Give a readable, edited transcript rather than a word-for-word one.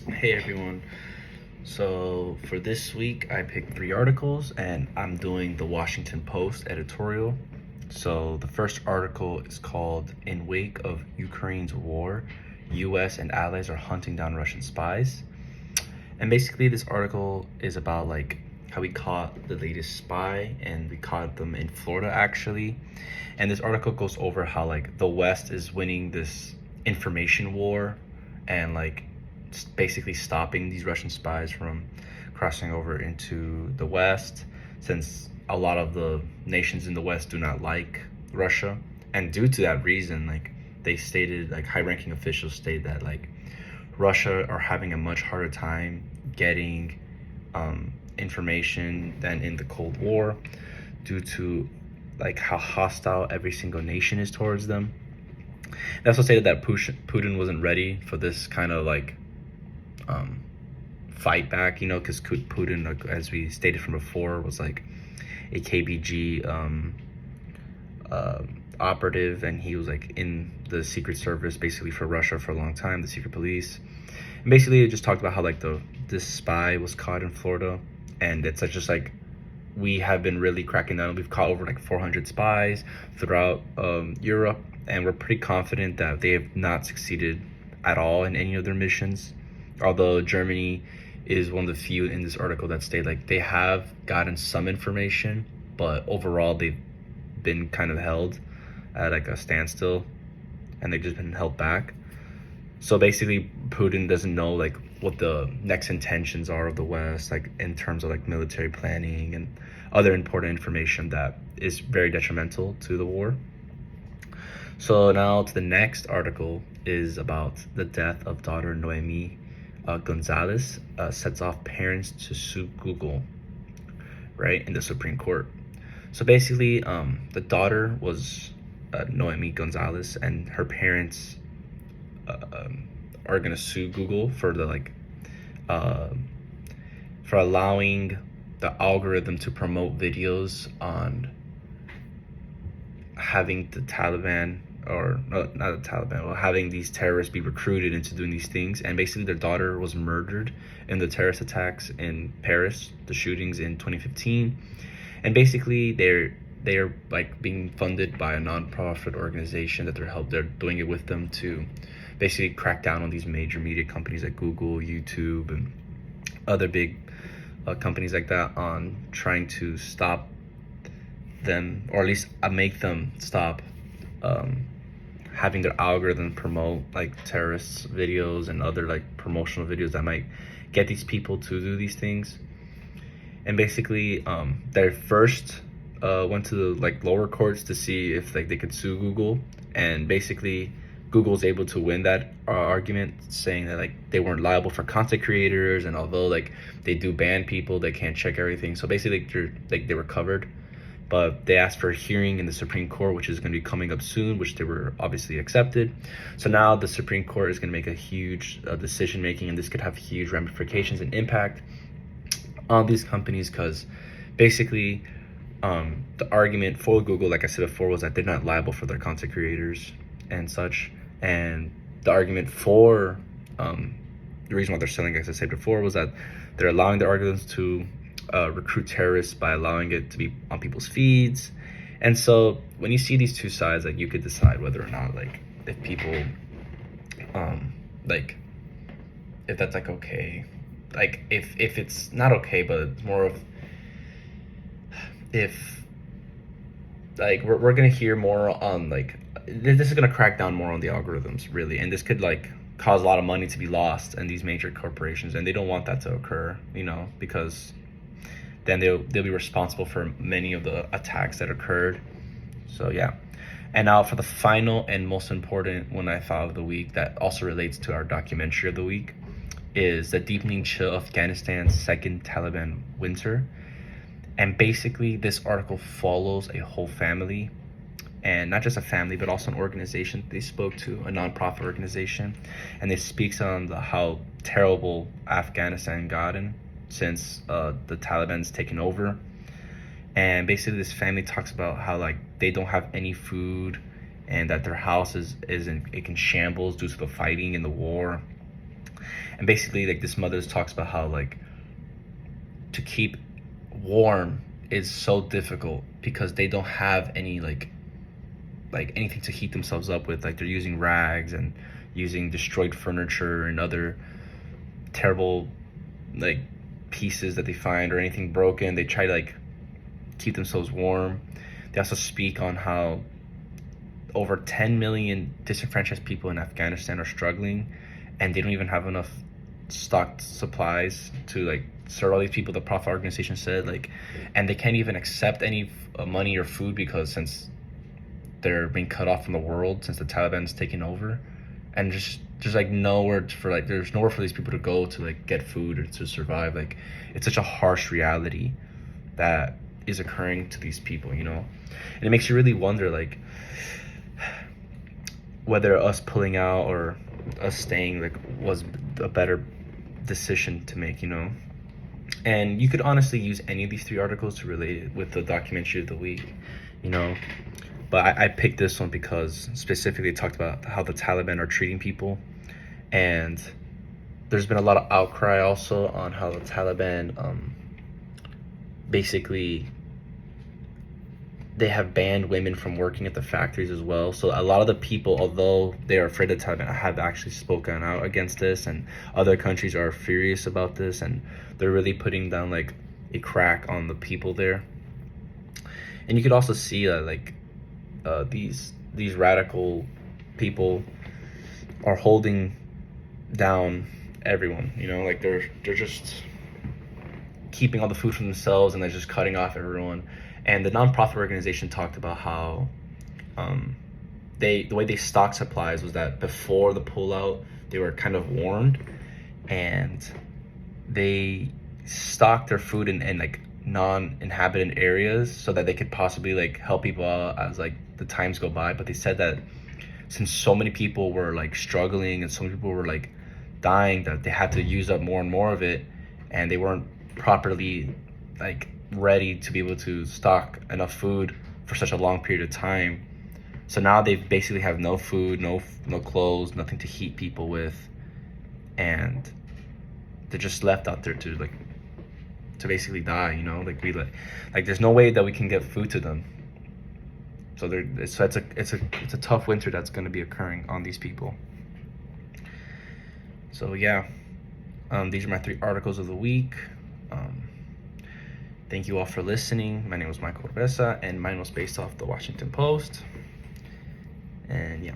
Hey everyone. So for this week, I picked three articles and I'm doing the Washington Post editorial. So the first article is called In Wake of Ukraine's War, US and allies are hunting down Russian spies. And basically this article is about like how we caught the latest spy and we caught them in Florida actually. And this article goes over how like the West is winning this information war and like basically stopping these Russian spies from crossing over into the West, since a lot of the nations in the West do not like Russia. And due to that reason, like they stated, like high-ranking officials state that like Russia are having a much harder time getting information than in the Cold War, due to like how hostile every single nation is towards them. They also stated that Putin wasn't ready for this kind of like um, fight back, because Putin, like, as we stated from before, was like a KBG uh, operative, and he was like in the Secret Service basically for Russia for a long time, the secret police. And basically, it just talked about how like this spy was caught in Florida, and it's like, just like we have been really cracking down. We've caught over like 400 spies throughout Europe, and we're pretty confident that they have not succeeded at all in any of their missions. Although Germany is one of the few in this article that state like they have gotten some information, but overall they've been kind of held at like a standstill, and they've just been held back. So basically, Putin doesn't know like what the next intentions are of the West, like in terms of like military planning and other important information that is very detrimental to the war. So now to the next article is about the death of daughter Noemi Gonzalez, sets off parents to sue Google, right, in the Supreme Court. So basically, the daughter was Noemi Gonzalez, and her parents are gonna sue Google for the uh, for allowing the algorithm to promote videos on having the Taliban, or no, not the Taliban, well, having these terrorists be recruited into doing these things. And basically, their daughter was murdered in the terrorist attacks in Paris, the shootings in 2015. And basically, they're like being funded by a non-profit organization that they're doing it with them to basically crack down on these major media companies like Google, YouTube, and other big companies like that, on trying to stop them, or at least make them stop having their algorithm promote like terrorist videos and other like promotional videos that might get these people to do these things. And basically, they first went to the like lower courts to see if like they could sue Google, and basically Google's able to win that argument, saying that like they weren't liable for content creators, and although like they do ban people, they can't check everything. So basically, they were covered. But they asked for a hearing in the Supreme Court, which is going to be coming up soon, which they were obviously accepted. So now the Supreme Court is going to make a huge decision making, and this could have huge ramifications and impact on these companies, because basically the argument for Google, like I said before, was that they're not liable for their content creators and such. And the argument for the reason why they're selling, as I said before, was that they're allowing their algorithms to recruit terrorists by allowing it to be on people's feeds. And so when you see these two sides, like you could decide whether or not like if people like if that's like okay, like if it's not okay, but it's more of if like we're gonna hear more on like this is gonna crack down more on the algorithms really, and this could like cause a lot of money to be lost in these major corporations, and they don't want that to occur, because then they'll be responsible for many of the attacks that occurred. So yeah. And now for the final and most important one I thought of the week, that also relates to our documentary of the week, is the deepening chill of Afghanistan's second Taliban winter. And basically this article follows a whole family, and not just a family but also an organization. They spoke to a non-profit organization, and it speaks on how terrible Afghanistan gotten since the Taliban's taken over. And basically this family talks about how like they don't have any food, and that their house is in shambles due to the fighting and the war. And basically, like, this mother talks about how, like, to keep warm is so difficult because they don't have any like anything to heat themselves up with. Like, they're using rags and using destroyed furniture and other terrible, like, pieces that they find or anything broken. They try to, like, keep themselves warm. They also speak on how over 10 million disenfranchised people in Afghanistan are struggling, and they don't even have enough stocked supplies to, like, serve all these people. The Prophet organization said, like, and they can't even accept any money or food because since they're being cut off from the world, since the Taliban's taking over, and just like nowhere for, like, there's nowhere for these people to go to, like, get food or to survive. Like, it's such a harsh reality that is occurring to these people, you know. And it makes you really wonder, like, whether us pulling out or us staying, like, was a better decision to make, you know. And you could honestly use any of these 3 articles to relate it with the documentary of the week, you know. But I picked this one because specifically it talked about how the Taliban are treating people. And there's been a lot of outcry also on how the Taliban basically, they have banned women from working at the factories as well. So a lot of the people, although they are afraid of the Taliban, have actually spoken out against this, and other countries are furious about this, and they're really putting down, like, a crack on the people there. And you could also see that, like, these radical people are holding down everyone, you know. Like, they're just keeping all the food for themselves, and they're just cutting off everyone. And the nonprofit organization talked about how the way they stock supplies was that before the pullout, they were kind of warned, and they stocked their food in like non-inhabited areas so that they could possibly, like, help people out as, like, the times go by. But they said that since so many people were, like, struggling and so many people were, like, dying, that they had to use up more and more of it, and they weren't properly, like, ready to be able to stock enough food for such a long period of time. So now they basically have no food, no clothes, nothing to heat people with, and they're just left out there to basically die, you know. Like, there's no way that we can get food to them. So it's a tough winter that's going to be occurring on these people. So yeah, these are my 3 articles of the week. Thank you all for listening. My name was Michael Orbesa, and mine was based off the Washington Post. And yeah.